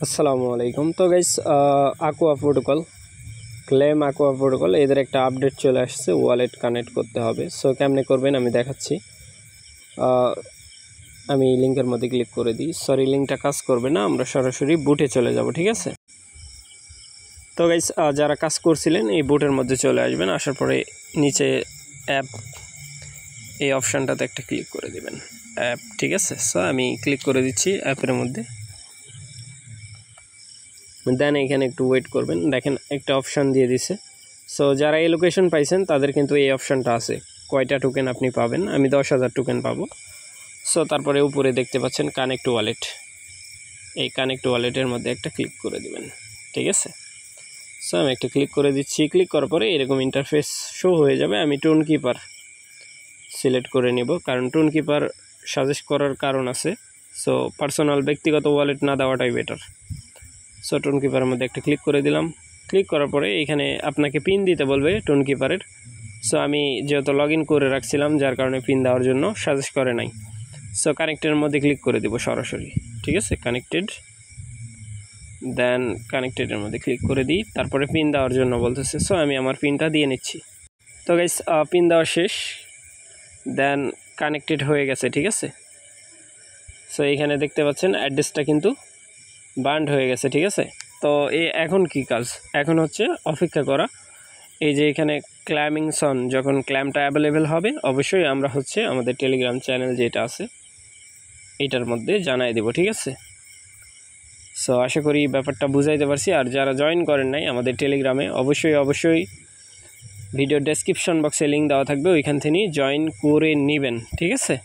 আসসালামু আলাইকুম। তো guys aqua protocol claim aqua protocol এদের একটা আপডেট চলে আসছে, ওয়ালেট কানেক্ট করতে হবে। সো কেমনে করবেন আমি দেখাচ্ছি। আমি লিংকের মধ্যে ক্লিক করে দিই। সরি, লিংকটা কাজ করবে না, আমরা সরাসরি বুটে চলে যাব, ঠিক আছে। তো গাইস যারা কাজ করছিলেন এই বুটের মধ্যে চলে আসবেন, আসার পরে নিচে অ্যাপ এই অপশানটাতে একটা ক্লিক করে দিবেন, অ্যাপ, ঠিক আছে। সো আমি ক্লিক করে দিচ্ছি অ্যাপের মধ্যে। দেন এখানে একটু ওয়েট করবেন, দেখেন একটা অপশান দিয়ে দিছে। সো যারা এই লোকেশন পাইছেন তাদের কিন্তু এই অপশানটা আছে, কয়টা টোকেন আপনি পাবেন। আমি 10,000 টোকেন পাবো। সো তারপরে উপরে দেখতে পাচ্ছেন কানেক্ট ওয়ালেট, এই কানেক্ট ওয়ালেটের মধ্যে একটা ক্লিক করে দিবেন, ঠিক আছে। সো আমি একটা ক্লিক করে দিচ্ছি। ক্লিক করার পরে এরকম ইন্টারফেস শো হয়ে যাবে। আমি টোন কিপার সিলেক্ট করে নিব, কারণ টোন কিপার সাজেস্ট করার কারণ আছে। সো পার্সোনাল ব্যক্তিগত ওয়ালেট না দেওয়াটাই বেটার। সো টোন কিপারের মধ্যে একটা ক্লিক করে দিলাম। ক্লিক করার পরে এখানে আপনাকে পিন দিতে বলবে টোন কিপারের। সো আমি যেহেতু লগ ইন করে রাখছিলাম, যার কারণে পিন দেওয়ার জন্য সাজেস্ট করে নাই। সো কানেক্টের মধ্যে ক্লিক করে দেবো সরাসরি, ঠিক আছে। কানেক্টেড, দেন কানেক্টেডের মধ্যে ক্লিক করে দিই। তারপরে পিন দেওয়ার জন্য বলতেছে, সো আমি আমার পিনটা দিয়ে নিচ্ছি। তো গাইস পিন দেওয়া শেষ, দেন কানেক্টেড হয়ে গেছে, ঠিক আছে। সো এখানে দেখতে পাচ্ছেন অ্যাড্রেসটা কিন্তু বান্ড হয়ে গেছে, ঠিক আছে। তো এখন কি কাজ, এখন হচ্ছে অপেক্ষা করা। এই যে এখানে ক্ল্যামিং সন, যখন ক্ল্যামটা অ্যাভেলেবেল হবে অবশ্যই আমরা হচ্ছে আমাদের টেলিগ্রাম চ্যানেল যেটা আছে এটার মধ্যে জানাই দেব, ঠিক আছে। সো আশা করি ব্যাপারটা বুঝাইতে পারছি। আর যারা জয়েন করেন নাই আমাদের টেলিগ্রামে, অবশ্যই ভিডিও ডেসক্রিপশন বক্সে লিঙ্ক দেওয়া থাকবে, ওইখান থেকে জয়েন করে নেবেন, ঠিক আছে।